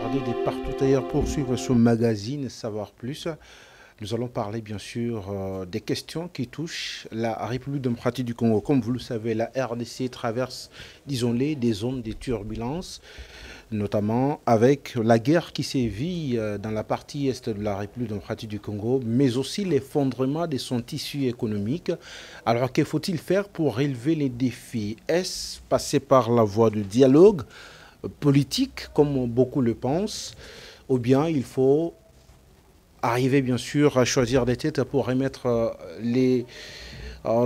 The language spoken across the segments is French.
tarder de partout ailleurs pour suivre ce magazine Savoir Plus. Nous allons parler bien sûr des questions qui touchent la République démocratique du Congo. Comme vous le savez, la RDC traverse, disons-les, des zones de turbulences, notamment avec la guerre qui sévit dans la partie est de la République démocratique du Congo, mais aussi l'effondrement de son tissu économique. Alors, que faut-il faire pour relever les défis? Est-ce passer par la voie du dialogue politique, comme beaucoup le pensent, ou bien il faut arriver bien sûr à choisir des têtes pour remettre les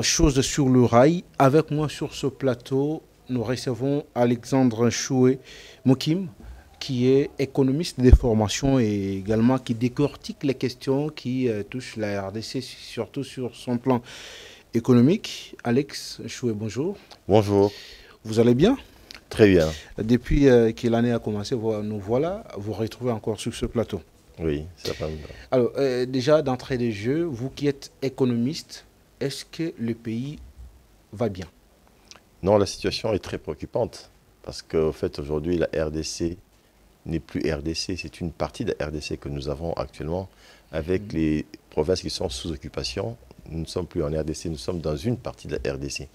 choses sur le rail? Avec moi sur ce plateau, nous recevons Alexandre Choué Mokim, qui est économiste de formation et également qui décortique les questions qui touchent la RDC, surtout sur son plan économique. Alex Choué, bonjour. Bonjour. Vous allez bien? Très bien. Depuis que l'année a commencé, nous voilà, vous retrouvez encore sur ce plateau. Oui, ça va. Alors, déjà, d'entrée de jeu, vous qui êtes économiste, est-ce que le pays va bien? Non, la situation est très préoccupante parce qu'au fait, aujourd'hui, la RDC n'est plus RDC. C'est une partie de la RDC que nous avons actuellement avec les provinces qui sont sous occupation. Nous ne sommes plus en RDC, nous sommes dans une partie de la RDC.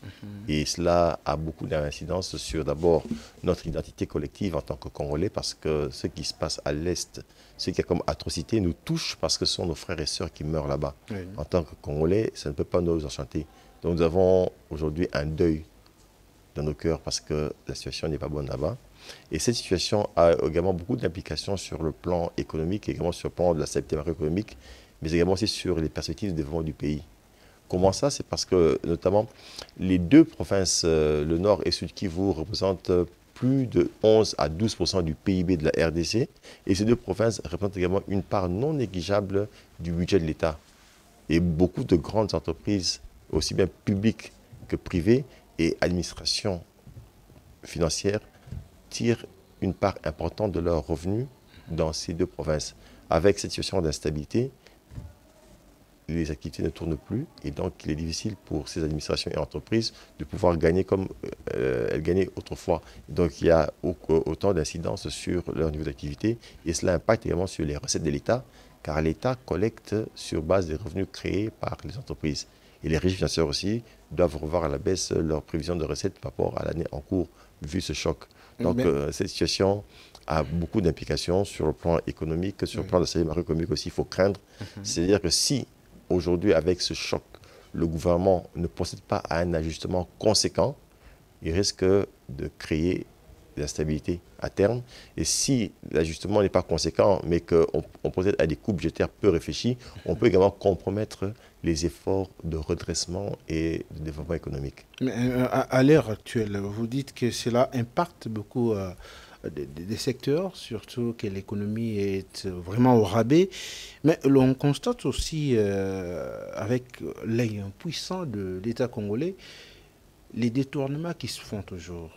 Et cela a beaucoup d'incidence sur d'abord notre identité collective en tant que Congolais, parce que ce qui se passe à l'Est, ce qui est comme atrocité, nous touche parce que ce sont nos frères et sœurs qui meurent là-bas. Oui. En tant que Congolais, ça ne peut pas nous enchanter. Donc nous avons aujourd'hui un deuil dans nos cœurs parce que la situation n'est pas bonne là-bas. Et cette situation a également beaucoup d'implications sur le plan économique, également sur le plan de la stabilité macroéconomique, mais également aussi sur les perspectives de développement du pays. Comment ça? C'est parce que, notamment, les deux provinces, le Nord et Sud Kivu, représentent plus de 11 à 12% du PIB de la RDC. Et ces deux provinces représentent également une part non négligeable du budget de l'État. Et beaucoup de grandes entreprises, aussi bien publiques que privées, et administrations financières, tirent une part importante de leurs revenus dans ces deux provinces. Avec cette situation d'instabilité, les activités ne tournent plus et donc il est difficile pour ces administrations et entreprises de pouvoir gagner comme elles gagnaient autrefois. Donc il y a autant d'incidences sur leur niveau d'activité et cela impacte également sur les recettes de l'État car l'État collecte sur base des revenus créés par les entreprises. Et les régies financières aussi doivent revoir à la baisse leurs prévisions de recettes par rapport à l'année en cours vu ce choc. Donc cette situation a beaucoup d'implications sur le plan économique, sur le plan de la stabilité macroéconomique aussi, il faut craindre. C'est-à-dire que si aujourd'hui, avec ce choc, le gouvernement ne procède pas à un ajustement conséquent, il risque de créer de l'instabilité à terme. Et si l'ajustement n'est pas conséquent, mais qu'on procède à des coupes budgétaires peu réfléchis, on peut également compromettre les efforts de redressement et de développement économique. Mais à l'heure actuelle, vous dites que cela impacte beaucoup des secteurs, surtout que l'économie est vraiment au rabais. Mais l'on constate aussi, avec l'œil puissant de l'État congolais, les détournements qui se font toujours.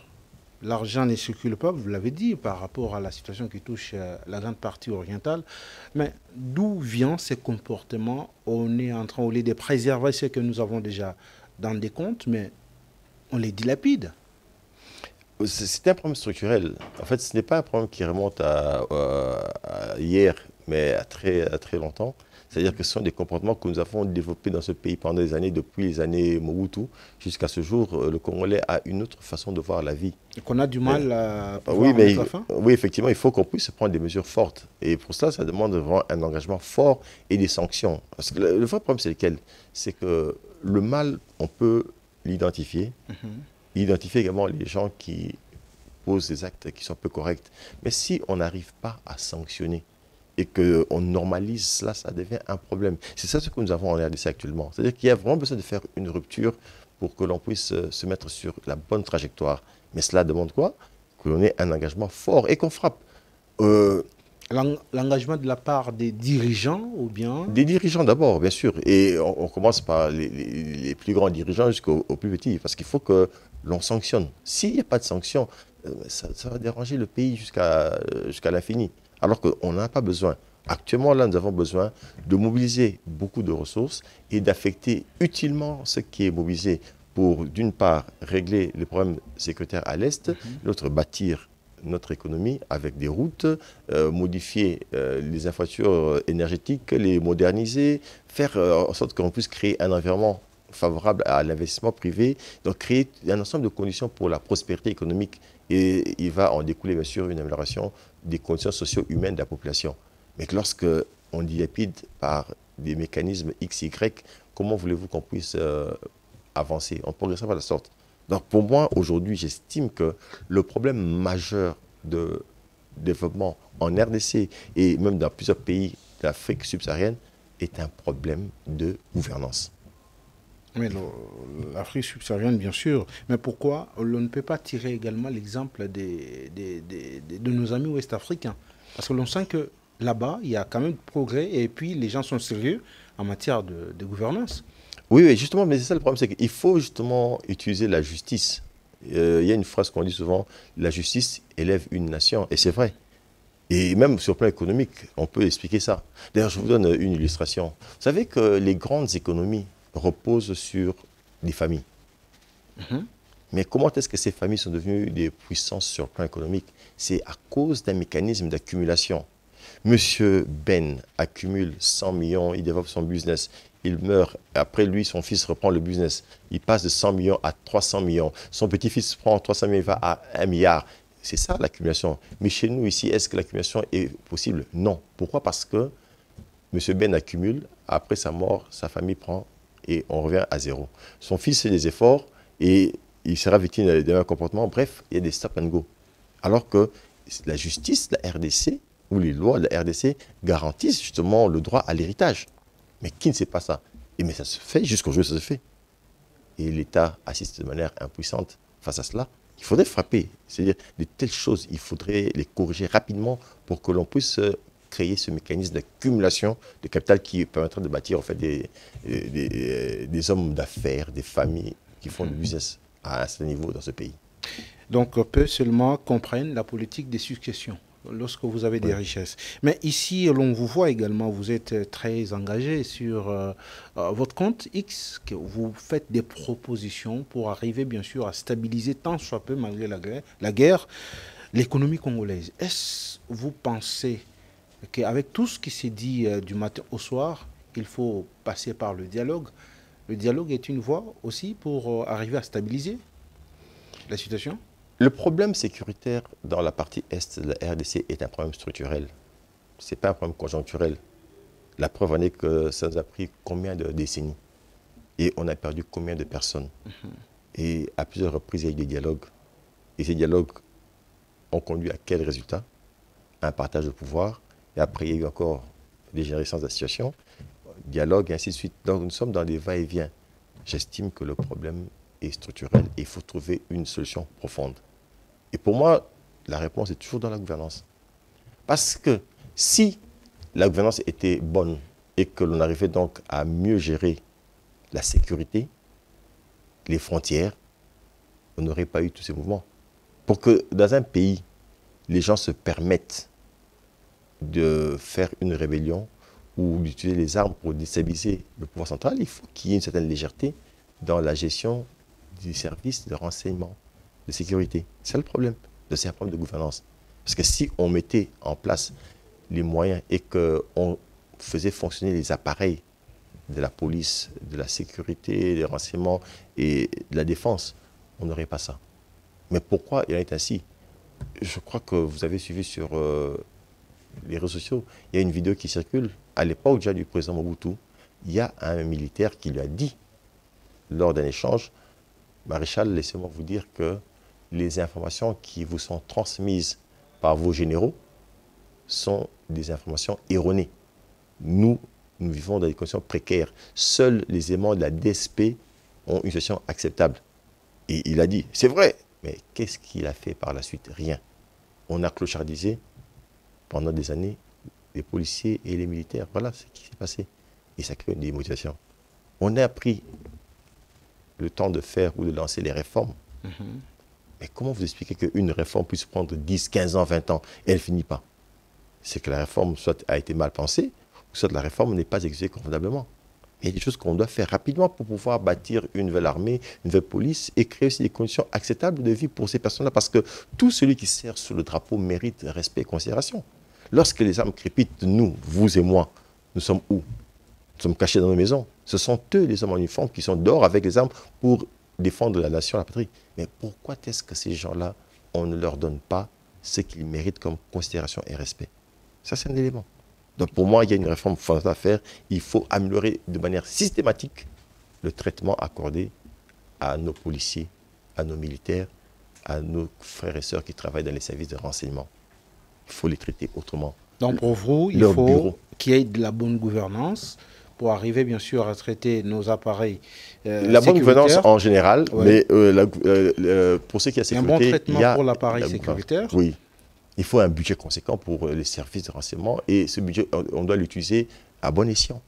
L'argent ne circule pas, vous l'avez dit, par rapport à la situation qui touche la grande partie orientale. Mais d'où viennent ces comportements? On est en train, au lieu de préserver ce que nous avons déjà dans des comptes, mais on les dilapide. C'est un problème structurel. En fait, ce n'est pas un problème qui remonte à hier, mais à très longtemps. C'est-à-dire que ce sont des comportements que nous avons développés dans ce pays pendant des années, depuis les années Mobutu jusqu'à ce jour. Le Congolais a une autre façon de voir la vie. Et qu'on a du mal à pouvoir mettre fin. Oui, effectivement, il faut qu'on puisse prendre des mesures fortes. Et pour cela, ça demande vraiment un engagement fort et des sanctions. Parce que le vrai problème, c'est lequel? C'est que le mal, on peut l'identifier. Identifier également les gens qui posent des actes qui sont peu corrects. Mais si on n'arrive pas à sanctionner, et qu'on normalise cela, ça devient un problème. C'est ça ce que nous avons en RDC actuellement. C'est-à-dire qu'il y a vraiment besoin de faire une rupture pour que l'on puisse se mettre sur la bonne trajectoire. Mais cela demande quoi? Que l'on ait un engagement fort et qu'on frappe. L'engagement de la part des dirigeants ou bien? Des dirigeants d'abord, bien sûr. Et on commence par les plus grands dirigeants jusqu'aux plus petits. Parce qu'il faut que l'on sanctionne. S'il n'y a pas de sanction, ça va déranger le pays jusqu'à l'infini. Alors qu'on n'en a pas besoin. Actuellement, là, nous avons besoin de mobiliser beaucoup de ressources et d'affecter utilement ce qui est mobilisé pour, d'une part, régler les problèmes sécuritaires à l'Est, l'autre, bâtir notre économie avec des routes, modifier les infrastructures énergétiques, les moderniser, faire en sorte qu'on puisse créer un environnement favorable à l'investissement privé, donc créer un ensemble de conditions pour la prospérité économique. Et il va en découler bien sûr une amélioration des conditions socio-humaines de la population. Mais lorsque on dilapide par des mécanismes X, Y, comment voulez-vous qu'on puisse avancer? On ne progressera pas de la sorte. Donc pour moi, aujourd'hui, j'estime que le problème majeur de développement en RDC et même dans plusieurs pays d'Afrique subsaharienne est un problème de gouvernance. Mais l'Afrique subsaharienne, bien sûr. Mais pourquoi on ne peut pas tirer également l'exemple de nos amis ouest-africains? Parce que l'on sent que là-bas, il y a quand même de progrès et puis les gens sont sérieux en matière de gouvernance. Oui, oui, justement, mais c'est ça le problème, c'est qu'il faut justement utiliser la justice. Il y a une phrase qu'on dit souvent, la justice élève une nation, et c'est vrai. Et même sur le plan économique, on peut expliquer ça. D'ailleurs, je vous donne une illustration. Vous savez que les grandes économies reposent sur des familles. Mhm. Mais comment est-ce que ces familles sont devenues des puissances sur le plan économique? C'est à cause d'un mécanisme d'accumulation. Monsieur Ben accumule 100 millions, il développe son business, il meurt, après lui, son fils reprend le business, il passe de 100 millions à 300 millions, son petit-fils prend 300 millions, il va à 1 milliard. C'est ça l'accumulation. Mais chez nous ici, est-ce que l'accumulation est possible? Non. Pourquoi? Parce que Monsieur Ben accumule, après sa mort, sa famille prend et on revient à zéro. Son fils fait des efforts et il sera victime d'un même comportement. Bref, il y a des stop and go. Alors que la justice, la RDC, ou les lois de la RDC garantissent justement le droit à l'héritage. Mais qui ne sait pas ça? Et mais ça se fait, jusqu'au jour où ça se fait. Et l'État assiste de manière impuissante face à cela. Il faudrait frapper. C'est-à-dire, de telles choses, il faudrait les corriger rapidement pour que l'on puisse créer ce mécanisme d'accumulation de capital qui permettra de bâtir en fait, des hommes d'affaires, des familles qui font du business à un certain niveau dans ce pays. Donc, peu seulement comprennent la politique des successions lorsque vous avez des Oui. richesses. Mais ici, l'on vous voit également, vous êtes très engagé sur votre compte X, que vous faites des propositions pour arriver, bien sûr, à stabiliser tant soit peu, malgré la guerre, l'économie congolaise. Est-ce vous pensez qu'avec tout ce qui s'est dit du matin au soir, il faut passer par le dialogue? Le dialogue est une voie aussi pour arriver à stabiliser la situation? Le problème sécuritaire dans la partie est de la RDC est un problème structurel. Ce n'est pas un problème conjoncturel. La preuve en est que ça nous a pris combien de décennies et on a perdu combien de personnes. Et à plusieurs reprises, il y a eu des dialogues. Et ces dialogues ont conduit à quel résultat? Un partage de pouvoir. Et après, il y a eu encore des générations de la situation, dialogue, et ainsi de suite. Donc nous sommes dans des va-et-vient. J'estime que le problème est structurel et il faut trouver une solution profonde. Et pour moi, la réponse est toujours dans la gouvernance. Parce que si la gouvernance était bonne et que l'on arrivait donc à mieux gérer la sécurité, les frontières, on n'aurait pas eu tous ces mouvements. Pour que dans un pays, les gens se permettent de faire une rébellion ou d'utiliser les armes pour déstabiliser le pouvoir central, il faut qu'il y ait une certaine légèreté dans la gestion du service de renseignement, de sécurité. C'est le problème. C'est un problème de gouvernance. Parce que si on mettait en place les moyens et qu'on faisait fonctionner les appareils de la police, de la sécurité, des renseignements et de la défense, on n'aurait pas ça. Mais pourquoi il en est ainsi? Je crois que vous avez suivi sur les réseaux sociaux, il y a une vidéo qui circule. À l'époque déjà du président Mobutu, il y a un militaire qui lui a dit, lors d'un échange, Maréchal, laissez-moi vous dire que les informations qui vous sont transmises par vos généraux sont des informations erronées. Nous vivons dans des conditions précaires. Seuls les aimants de la DSP ont une situation acceptable. Et il a dit, c'est vrai, mais qu'est-ce qu'il a fait par la suite? Rien. On a clochardisé pendant des années les policiers et les militaires. Voilà ce qui s'est passé. Et ça crée une démotivation. On a pris le temps de faire ou de lancer les réformes. Mais comment vous expliquez qu'une réforme puisse prendre 10, 15 ans, 20 ans et elle ne finit pas? C'est que la réforme soit a été mal pensée, ou soit la réforme n'est pas exécutée convenablement. Il y a des choses qu'on doit faire rapidement pour pouvoir bâtir une nouvelle armée, une nouvelle police et créer aussi des conditions acceptables de vie pour ces personnes-là. Parce que tout celui qui sert sous le drapeau mérite respect et considération. Lorsque les armes crépitent, nous, vous et moi, nous sommes où? Nous sommes cachés dans nos maisons. Ce sont eux, les hommes en uniforme, qui sont dehors avec les armes pour défendre la nation, la patrie. Mais pourquoi est-ce que ces gens-là, on ne leur donne pas ce qu'ils méritent comme considération et respect? Ça, c'est un élément. Donc pour moi, il y a une réforme fondamentale à faire. Il faut améliorer de manière systématique le traitement accordé à nos policiers, à nos militaires, à nos frères et sœurs qui travaillent dans les services de renseignement. Il faut les traiter autrement. Donc pour vous, il faut qu'il y ait de la bonne gouvernance pour arriver bien sûr à traiter nos appareils la bonne gouvernance en général, ouais. Mais pour ce qui est sécurité, un bon traitement il y a, pour l'appareil sécuritaire. Oui. Il faut un budget conséquent pour les services de renseignement et ce budget, on doit l'utiliser à bon escient.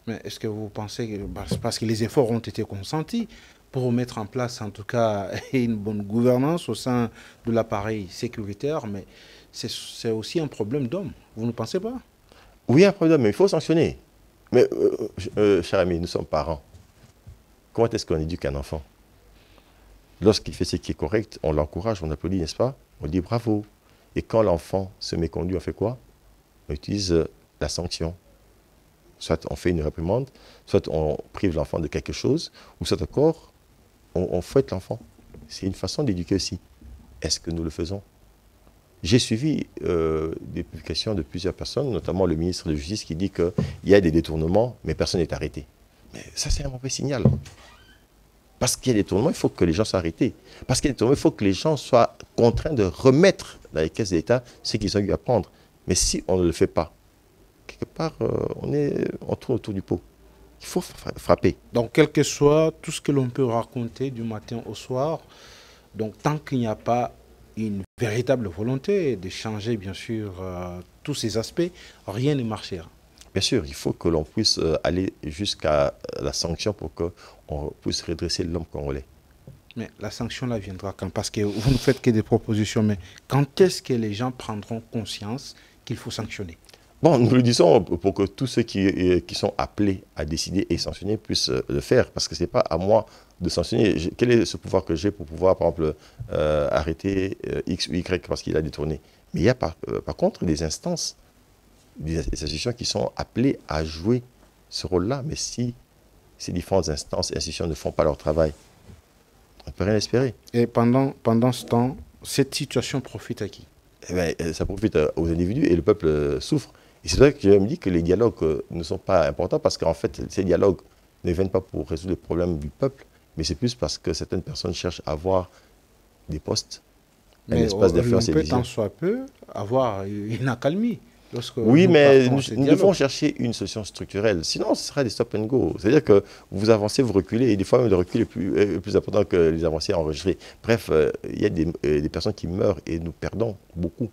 Mais est-ce que vous pensez que, parce que les efforts ont été consentis pour mettre en place en tout cas une bonne gouvernance au sein de l'appareil sécuritaire, mais c'est aussi un problème d'homme, vous ne pensez pas? Oui, un problème, mais il faut sanctionner. Mais, cher ami, nous sommes parents. Comment est-ce qu'on éduque un enfant? Lorsqu'il fait ce qui est correct, on l'encourage, on applaudit, n'est-ce pas? On dit bravo. Et quand l'enfant se méconduit, on fait quoi? On utilise la sanction. Soit on fait une réprimande, soit on prive l'enfant de quelque chose, ou soit encore, on fouette l'enfant. C'est une façon d'éduquer aussi. Est-ce que nous le faisons? J'ai suivi des publications de plusieurs personnes, notamment le ministre de la Justice qui dit qu'il y a des détournements, mais personne n'est arrêté. Mais ça, c'est un mauvais signal. Parce qu'il y a des détournements, il faut que les gens soient arrêtés. Parce qu'il y a des détournements, il faut que les gens soient contraints de remettre dans les caisses de l'État ce qu'ils ont eu à prendre. Mais si on ne le fait pas, quelque part, on tourne autour du pot. Il faut frapper. Donc, quel que soit tout ce que l'on peut raconter du matin au soir, donc tant qu'il n'y a pas une véritable volonté de changer, bien sûr, tous ces aspects, rien ne marchera. Bien sûr, il faut que l'on puisse aller jusqu'à la sanction pour qu'on puisse redresser l'homme congolais. Mais la sanction là viendra quand? Parce que vous ne faites que des propositions, mais quand est-ce que les gens prendront conscience qu'il faut sanctionner? Bon, nous le disons pour que tous ceux qui sont appelés à décider et sanctionner puissent le faire, parce que ce n'est pas à moi de sanctionner. Quel est ce pouvoir que j'ai pour pouvoir, par exemple, arrêter X ou Y parce qu'il a détourné? Mais il y a par contre des instances, des institutions qui sont appelées à jouer ce rôle-là. Mais si ces différentes instances et institutions ne font pas leur travail, on ne peut rien espérer. Et pendant ce temps, cette situation profite à qui? Eh bien, ça profite aux individus et le peuple souffre. Et c'est vrai que je me dis que les dialogues ne sont pas importants parce qu'en fait, ces dialogues ne viennent pas pour résoudre les problèmes du peuple, mais c'est plus parce que certaines personnes cherchent à avoir des postes, un espace d'influence et de vision. Tant soit peu avoir une accalmie. Oui, mais nous devons chercher une solution structurelle. Sinon, ce sera des stop and go. C'est-à-dire que vous avancez, vous reculez, et des fois, le recul est plus important que les avancées enregistrées. Bref, il y a des personnes qui meurent et nous perdons beaucoup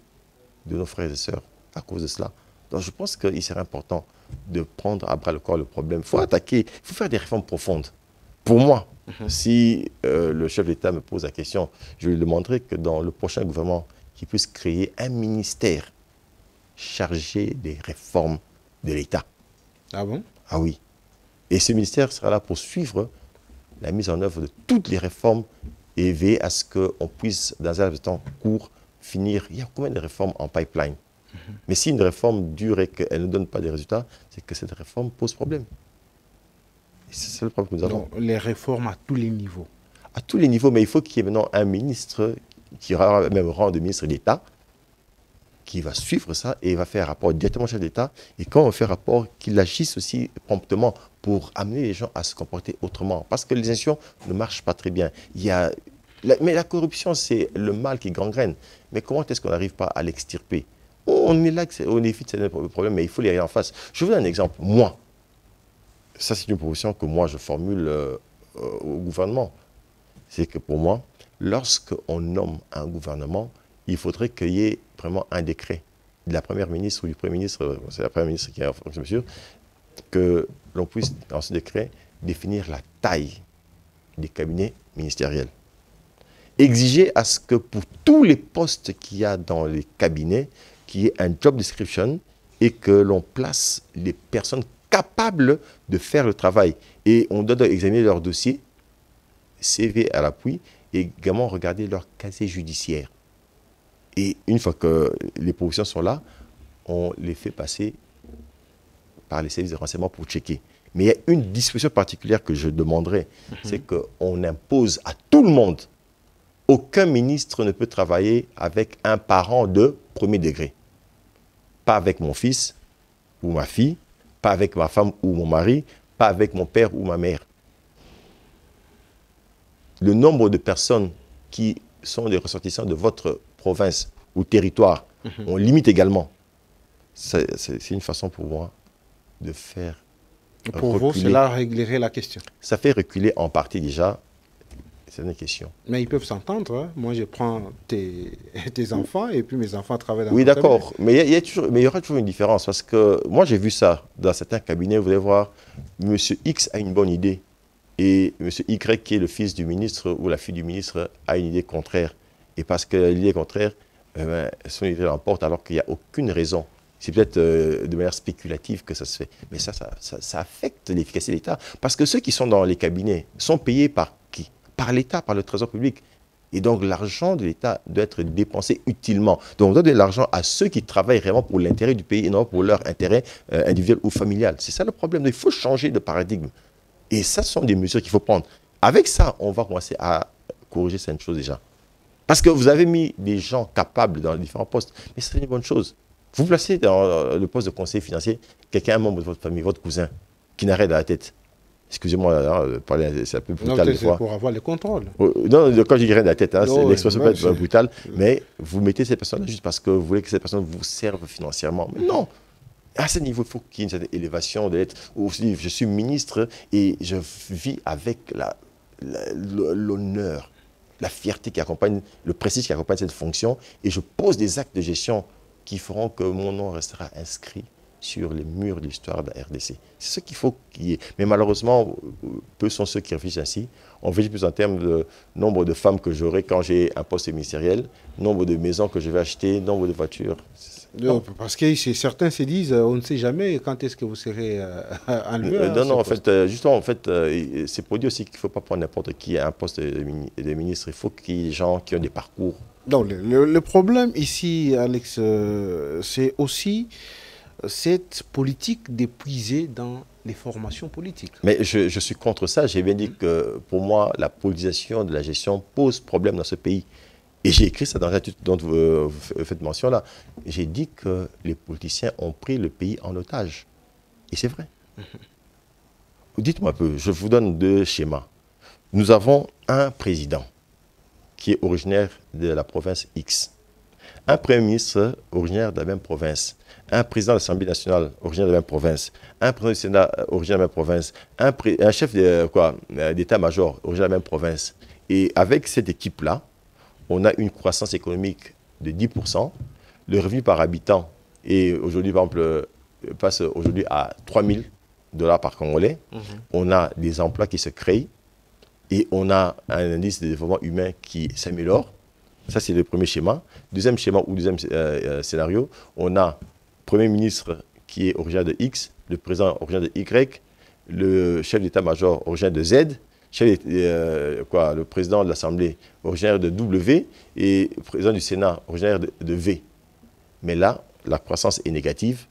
de nos frères et sœurs à cause de cela. Donc, je pense qu'il serait important de prendre à bras le corps le problème. Il faut attaquer, il faut faire des réformes profondes. Pour moi, si le chef d'État me pose la question, je lui demanderai que dans le prochain gouvernement, qu'il puisse créer un ministère chargé des réformes de l'État. Ah bon? Ah oui. Et ce ministère sera là pour suivre la mise en œuvre de toutes les réformes et veiller à ce qu'on puisse, dans un temps court, finir. Il y a combien de réformes en pipeline? Mais si une réforme dure et qu'elle ne donne pas de résultats, c'est que cette réforme pose problème. Et c'est le problème que nous avons. Donc, les réformes à tous les niveaux. À tous les niveaux, mais il faut qu'il y ait maintenant un ministre qui aura même rang de ministre d'État, qui va suivre ça et va faire rapport directement au chef d'État. Et quand on fait rapport, qu'il agisse aussi promptement pour amener les gens à se comporter autrement. Parce que les institutions ne marchent pas très bien. Mais la corruption, c'est le mal qui gangrène. Mais comment est-ce qu'on n'arrive pas à l'extirper? On est là, on évite ces problèmes, mais il faut les aller en face. Je vous donne un exemple. Moi, ça c'est une proposition que moi je formule au gouvernement. C'est que pour moi, lorsqu'on nomme un gouvernement, il faudrait qu'il y ait vraiment un décret de la première ministre ou du premier ministre, c'est la première ministre qui est en fonction, bien sûr, que l'on puisse, dans ce décret, définir la taille des cabinets ministériels. Exiger à ce que pour tous les postes qu'il y a dans les cabinets, qu'il y ait un job description et que l'on place les personnes capables de faire le travail. Et on doit examiner leur dossier, CV à l'appui, et également regarder leur casier judiciaire. Et une fois que les propositions sont là, on les fait passer par les services de renseignement pour checker. Mais il y a une disposition particulière que je demanderais, c'est qu'on impose à tout le monde, aucun ministre ne peut travailler avec un parent de premier degré. Pas avec mon fils ou ma fille, pas avec ma femme ou mon mari, pas avec mon père ou ma mère. Le nombre de personnes qui sont des ressortissants de votre province ou territoire, on limite également. C'est une façon pour moi de faire pour reculer. vous, cela réglerait la question. Ça fait reculer en partie déjà certaines questions. Mais ils peuvent s'entendre. Hein. Moi, je prends tes enfants et puis mes enfants travaillent dans Oui, ton d'accord. Mais il y aura toujours une différence parce que moi, j'ai vu ça dans certains cabinets. Vous allez voir, M. X a une bonne idée et M. Y, qui est le fils du ministre ou la fille du ministre, a une idée contraire. Et parce que l'idée contraire, son idée l'emporte alors qu'il n'y a aucune raison. C'est peut-être de manière spéculative que ça se fait. Mais ça affecte l'efficacité de l'État. Parce que ceux qui sont dans les cabinets sont payés par qui? Par l'État, par le Trésor public. Et donc l'argent de l'État doit être dépensé utilement. Donc on doit donner de l'argent à ceux qui travaillent vraiment pour l'intérêt du pays et non pour leur intérêt individuel ou familial. C'est ça le problème. Donc, il faut changer de paradigme. Et ça, ce sont des mesures qu'il faut prendre. Avec ça, on va commencer à corriger certaines choses déjà. Parce que vous avez mis des gens capables dans les différents postes. Mais c'est une bonne chose. Vous placez dans le poste de conseiller financier quelqu'un, un membre de votre famille, votre cousin, qui n'arrête à la tête. Excusez-moi, c'est un peu brutal des fois. C'est pour avoir les contrôles. Non, quand je dirais de la tête, l'expression peut être brutale, mais vous mettez ces personnes juste parce que vous voulez que ces personnes vous servent financièrement. Mais non, à ce niveau, il faut qu'il y ait une certaine élévation d'être. Je suis ministre et je vis avec l'honneur, la fierté qui accompagne, le prestige qui accompagne cette fonction, et je pose des actes de gestion qui feront que mon nom restera inscrit sur les murs de l'histoire de la RDC. C'est ce qu'il faut qu'il y ait. Mais malheureusement, peu sont ceux qui réfléchissent ainsi. On vit plus en termes de nombre de femmes que j'aurai quand j'ai un poste ministériel, nombre de maisons que je vais acheter, nombre de voitures. Non, parce que certains se disent, on ne sait jamais quand est-ce que vous serez enlevé. Non, en fait, justement, en fait, c'est pour dire aussi qu'il ne faut pas prendre n'importe qui à un poste de ministre. Il faut qu'il y ait des gens qui ont des parcours. Donc, le problème ici, Alex, c'est aussi cette politique d'épuiser dans les formations politiques. Mais je suis contre ça. J'ai bien dit que pour moi, la politisation de la gestion pose problème dans ce pays. Et j'ai écrit ça dans un titre dont vous faites mention là. J'ai dit que les politiciens ont pris le pays en otage. Et c'est vrai. Dites-moi un peu, je vous donne deux schémas. Nous avons un président qui est originaire de la province X. Un premier ministre originaire de la même province. Un président de l'Assemblée nationale originaire de la même province. Un président du Sénat originaire de la même province. Un chef d'état-major originaire de la même province. Et avec cette équipe-là, on a une croissance économique de 10%. Le revenu par habitant est aujourd'hui, par exemple, passe aujourd'hui à 3 000 $ par Congolais. On a des emplois qui se créent et on a un indice de développement humain qui s'améliore. Ça, c'est le premier schéma. Deuxième schéma ou deuxième scénario, on a le Premier ministre qui est originaire de X, le président originaire de Y, le chef d'état-major originaire de Z, le président de l'Assemblée originaire de W et le président du Sénat originaire de V. Mais là, la croissance est négative.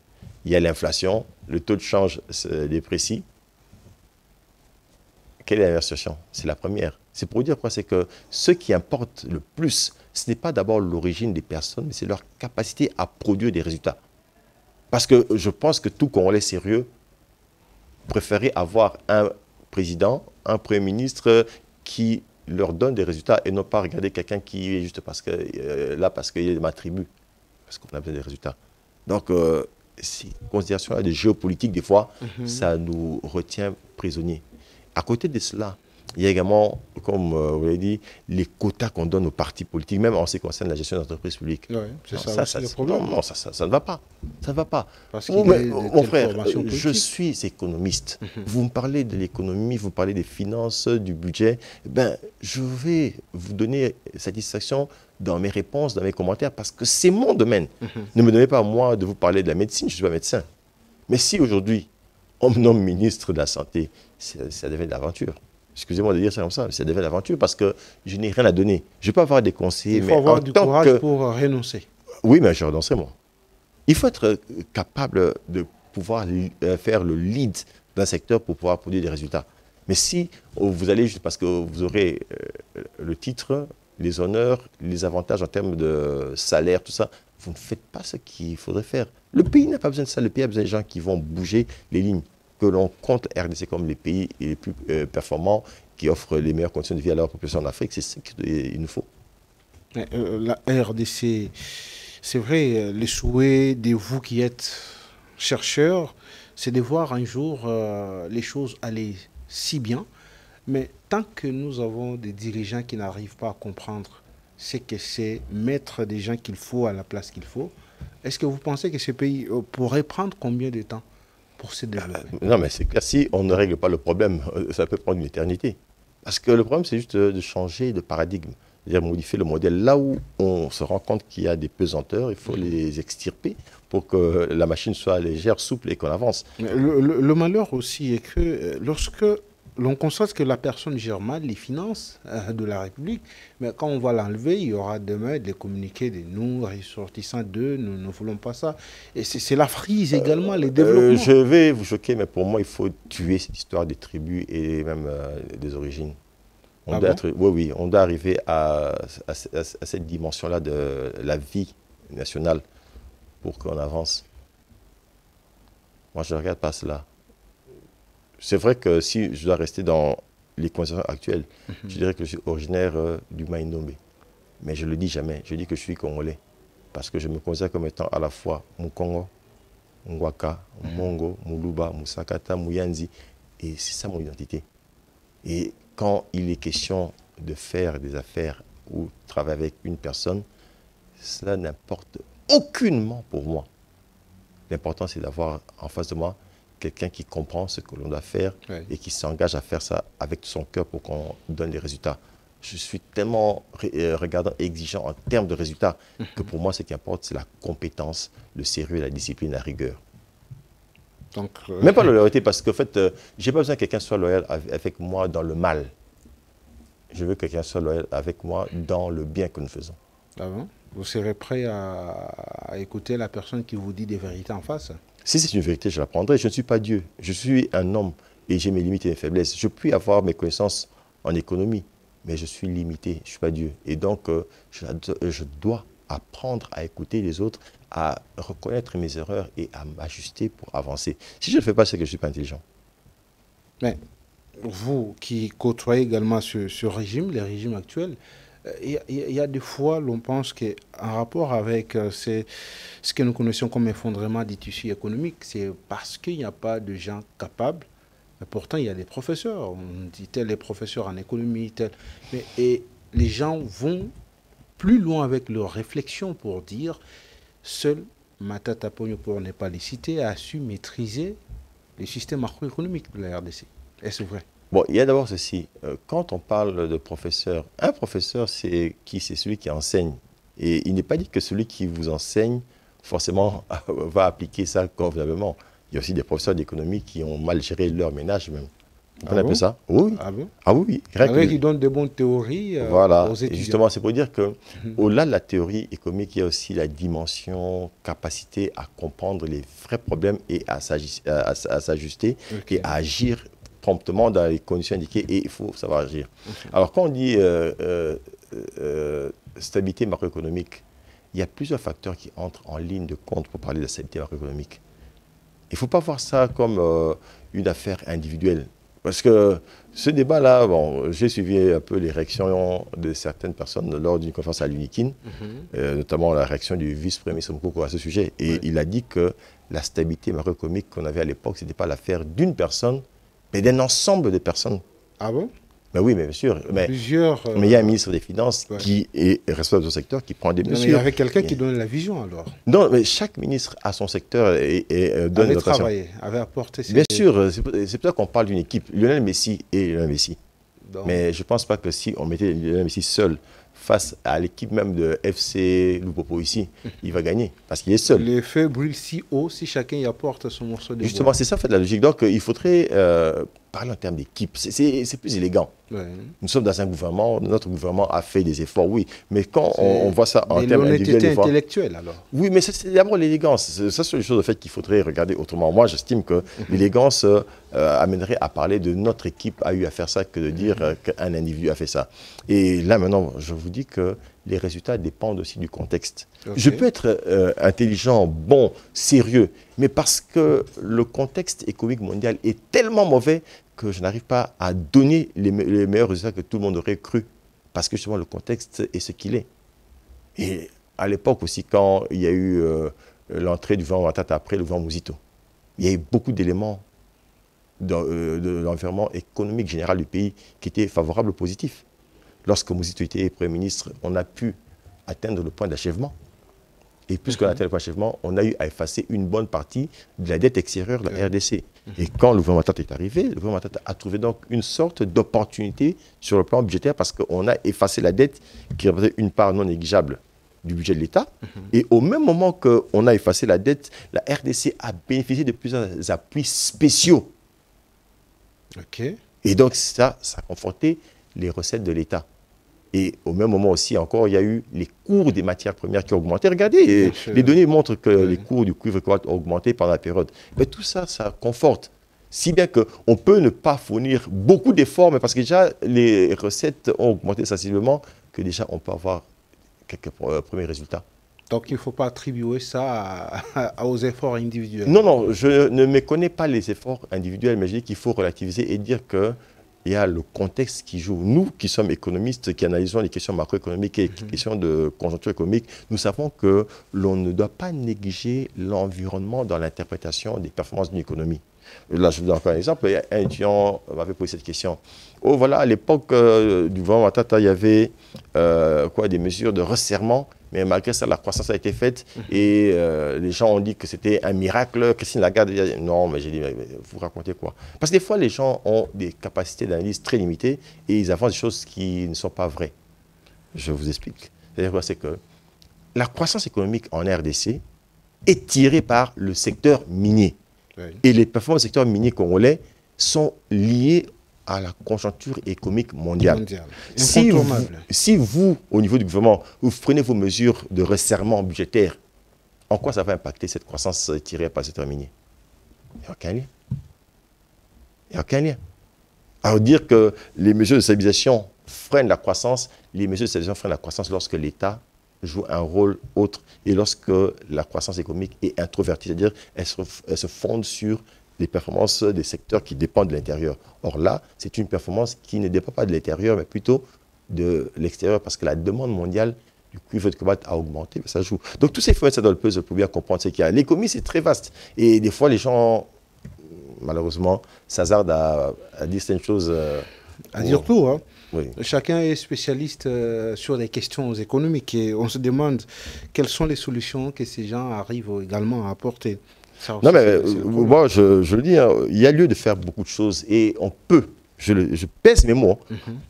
Il y a l'inflation, le taux de change se déprécie. Quelle est l'inversion? C'est la première. C'est pour dire quoi? C'est que ce qui importe le plus, ce n'est pas d'abord l'origine des personnes, mais c'est leur capacité à produire des résultats. Parce que je pense que tout Congolais sérieux préférait avoir un président, un premier ministre qui leur donne des résultats et non pas regarder quelqu'un qui est juste parce que parce qu'il est de ma tribu, parce qu'on a besoin des résultats. Donc, ces considérations-là de géopolitique, des fois, ça nous retient prisonniers. À côté de cela, il y a également, comme vous l'avez dit, les quotas qu'on donne aux partis politiques, même en ce qui concerne la gestion des entreprises publiques. Oui, c'est ça le problème. Non, ça ne va pas. Ça ne va pas. Parce mon frère, je suis économiste. Vous me parlez de l'économie, vous me parlez des finances, du budget. Je vais vous donner satisfaction dans mes réponses, dans mes commentaires, parce que c'est mon domaine. Ne me donnez pas à moi de vous parler de la médecine, je ne suis pas médecin. Mais si aujourd'hui, on me nomme ministre de la Santé, ça devient de l'aventure. Excusez-moi de dire ça comme ça devient de l'aventure parce que je n'ai rien à donner. Je peux avoir des conseillers, Il faut mais avoir en du tant courage que... pour renoncer. Oui, mais je renoncerai, moi. Il faut être capable de pouvoir faire le lead d'un secteur pour pouvoir produire des résultats. Mais si vous allez juste parce que vous aurez le titre, les honneurs, les avantages en termes de salaire, tout ça, vous ne faites pas ce qu'il faudrait faire. Le pays n'a pas besoin de ça. Le pays a besoin de gens qui vont bouger les lignes. Que l'on compte RDC comme les pays les plus performants, qui offrent les meilleures conditions de vie à leur population en Afrique. C'est ce qu'il nous faut. La RDC, c'est vrai, les souhaits de vous qui êtes chercheurs, c'est de voir un jour les choses aller si bien. Mais tant que nous avons des dirigeants qui n'arrivent pas à comprendre ce que c'est mettre des gens qu'il faut à la place qu'il faut, est-ce que vous pensez que ce pays pourrait prendre combien de temps pour se développer? Non, mais c'est clair, si on ne règle pas le problème, ça peut prendre une éternité. Parce que le problème, c'est juste de changer de paradigme, c'est-à-dire modifier le modèle. Là où on se rend compte qu'il y a des pesanteurs, il faut les extirper pour que la machine soit légère, souple et qu'on avance. Le malheur aussi est que lorsque l'on constate que la personne gère mal les finances de la République, mais quand on va l'enlever, il y aura demain des communiqués de nous, ressortissants d'eux, nous ne voulons pas ça. Et c'est la frise également, les développements. Je vais vous choquer, mais pour moi, il faut tuer cette histoire des tribus et même des origines. On doit être, oui, on doit arriver à cette dimension-là de la vie nationale pour qu'on avance. Moi, je ne regarde pas cela. C'est vrai que si je dois rester dans les conditions actuelles, je dirais que je suis originaire du Maïnombe. Mais je ne le dis jamais. Je dis que je suis congolais. Parce que je me considère comme étant à la fois Mukongo, Ngwaka, Mongo, Muluba, Musakata, Muyanzi. Et c'est ça mon identité. Et quand il est question de faire des affaires ou travailler avec une personne, cela n'importe aucunement pour moi. L'important, c'est d'avoir en face de moi quelqu'un qui comprend ce que l'on doit faire et qui s'engage à faire ça avec son cœur pour qu'on donne des résultats. Je suis tellement regardant et exigeant en termes de résultats que pour moi, ce qui importe, c'est la compétence, le sérieux, la discipline, la rigueur. Donc, même pas la loyauté, parce qu'en fait, je n'ai pas besoin que quelqu'un soit loyal avec moi dans le mal. Je veux que quelqu'un soit loyal avec moi dans le bien que nous faisons. Ah bon? Vous serez prêt à écouter la personne qui vous dit des vérités en face? Si c'est une vérité, je la prendrai. Je ne suis pas Dieu. Je suis un homme et j'ai mes limites et mes faiblesses. Je puis avoir mes connaissances en économie, mais je suis limité. Je ne suis pas Dieu. Et donc, je dois apprendre à écouter les autres, à reconnaître mes erreurs et à m'ajuster pour avancer. Si je ne le fais pas, c'est que je ne suis pas intelligent. Mais vous qui côtoyez également ce régime, les régimes actuels, il y a des fois, l'on pense qu'en rapport avec ce que nous connaissons comme effondrement du tissu économique, c'est parce qu'il n'y a pas de gens capables. Mais pourtant, il y a des professeurs. On dit tel est professeur en économie, tel. Et les gens vont plus loin avec leur réflexion pour dire seul Matata Ponyo, pour ne pas les citer, a su maîtriser les systèmes macroéconomiques de la RDC. Est-ce vrai? Bon, il y a d'abord ceci. Quand on parle de professeur, un professeur, c'est qui? C'est celui qui enseigne. Et il n'est pas dit que celui qui vous enseigne, forcément, va appliquer ça convenablement. Il y a aussi des professeurs d'économie qui ont mal géré leur ménage même. Vous comprenez un peu ça? Oui. Ah bon? Ah oui. Avec qui donnent de bonnes théories voilà. aux étudiants. Et justement, c'est pour dire qu'au-delà de la théorie économique, il y a aussi la dimension capacité à comprendre les vrais problèmes et à s'ajuster et à agir promptement dans les conditions indiquées, et il faut savoir agir. Alors, quand on dit stabilité macroéconomique, il y a plusieurs facteurs qui entrent en ligne de compte pour parler de la stabilité macroéconomique. Il ne faut pas voir ça comme une affaire individuelle. Parce que ce débat-là, bon, j'ai suivi un peu les réactions de certaines personnes lors d'une conférence à l'UNIKIN, notamment la réaction du vice-premier ministre Moukoko à ce sujet. Et il a dit que la stabilité macroéconomique qu'on avait à l'époque, ce n'était pas l'affaire d'une personne, mais d'un ensemble de personnes. Ah bon? Ben oui, mais bien sûr. Mais il y a un ministre des Finances qui est responsable de son secteur, qui prend des mesures. Mais il y avait quelqu'un qui donne la vision alors. Non, mais chaque ministre a son secteur et donne avait travaillé, avait apporté ses... Bien sûr, c'est pour ça qu'on parle d'une équipe. Lionel Messi et Lionel Messi. Donc... Mais je ne pense pas que si on mettait Lionel Messi seul face à l'équipe même de FC Loupopo ici, il va gagner parce qu'il est seul. Le feu brûle si haut si chacun y apporte son morceau de bois. Justement, c'est ça en fait la logique. Donc, il faudrait parler en termes d'équipe. C'est plus élégant. Ouais. Nous sommes dans un gouvernement, notre gouvernement a fait des efforts, oui. Mais quand on voit ça en termes individuels... l'honnêteté intellectuelle, alors. Oui, mais c'est d'abord l'élégance. Ça, c'est une chose en fait, qu'il faudrait regarder autrement. Moi, j'estime que l'élégance amènerait à parler de notre équipe a eu à faire ça que de dire qu'un individu a fait ça. Et là, maintenant, je vous dis que les résultats dépendent aussi du contexte. Okay. Je peux être intelligent, bon, sérieux, mais parce que le contexte économique mondial est tellement mauvais que je n'arrive pas à donner les meilleurs résultats que tout le monde aurait cru. Parce que justement, le contexte est ce qu'il est. Et à l'époque aussi, quand il y a eu l'entrée du gouvernement Matata après le gouvernement Muzito, il y a eu beaucoup d'éléments de l'environnement économique général du pays qui étaient favorables, positifs. Lorsque Muzito était Premier ministre, on a pu atteindre le point d'achèvement. Et puisqu'on a atteint le point d'achèvement, on a eu à effacer une bonne partie de la dette extérieure de la RDC. Et quand le gouvernement Matata est arrivé, le gouvernement Matata a trouvé donc une sorte d'opportunité sur le plan budgétaire parce qu'on a effacé la dette qui représentait une part non négligeable du budget de l'État. Et au même moment qu'on a effacé la dette, la RDC a bénéficié de plusieurs appuis spéciaux. Okay. Et donc ça a conforté les recettes de l'État. Et au même moment aussi, encore, il y a eu les cours des matières premières qui ont augmenté. Regardez, les données montrent que les cours du cuivre ont augmenté pendant la période. Mais tout ça, ça conforte. Si bien qu'on peut ne pas fournir beaucoup d'efforts, mais parce que déjà, les recettes ont augmenté sensiblement, que déjà, on peut avoir quelques premiers résultats. Donc, il ne faut pas attribuer ça aux efforts individuels. Non, non, je ne méconnais pas les efforts individuels, mais je dis qu'il faut relativiser et dire que il y a le contexte qui joue. Nous, qui sommes économistes, qui analysons les questions macroéconomiques et les questions de conjoncture économique, nous savons que l'on ne doit pas négliger l'environnement dans l'interprétation des performances d'une économie. Là, je vous donne encore un exemple. Un étudiant m'avait posé cette question. Oh, voilà, à l'époque du gouvernement Matata, il y avait des mesures de resserrement, mais malgré ça, la croissance a été faite et les gens ont dit que c'était un miracle. Christine Lagarde a dit non, mais j'ai dit, vous racontez quoi? Parce que des fois, les gens ont des capacités d'analyse très limitées et ils avancent des choses qui ne sont pas vraies. Je vous explique. C'est-à-dire quoi? C'est que la croissance économique en RDC est tirée par le secteur minier. Oui. Et les performances du secteur minier congolais sont liées à la conjoncture économique mondiale. Si vous, au niveau du gouvernement, vous prenez vos mesures de resserrement budgétaire, en quoi ça va impacter cette croissance tirée par le secteur minier? Il n'y a aucun lien. Il n'y a aucun lien. Alors dire que les mesures de stabilisation freinent la croissance, les mesures de stabilisation freinent la croissance lorsque l'État joue un rôle autre et lorsque la croissance économique est introvertie, c'est-à-dire elle se fonde sur les performances des secteurs qui dépendent de l'intérieur. Or là, c'est une performance qui ne dépend pas de l'intérieur, mais plutôt de l'extérieur, parce que la demande mondiale du cuivre de cobalt a augmenté, ça joue. Donc tous ces phénomènes, ça doit le puzzle pour bien comprendre ce qu'il y a. L'économie, c'est très vaste. Et des fois, les gens, malheureusement, s'hasardent à dire certaines choses. À dire tout, hein. Oui. Chacun est spécialiste sur les questions économiques et on se demande quelles sont les solutions que ces gens arrivent également à apporter. Ça, non, mais moi, je le dis, hein, il y a lieu de faire beaucoup de choses et on peut, je pèse mes mots,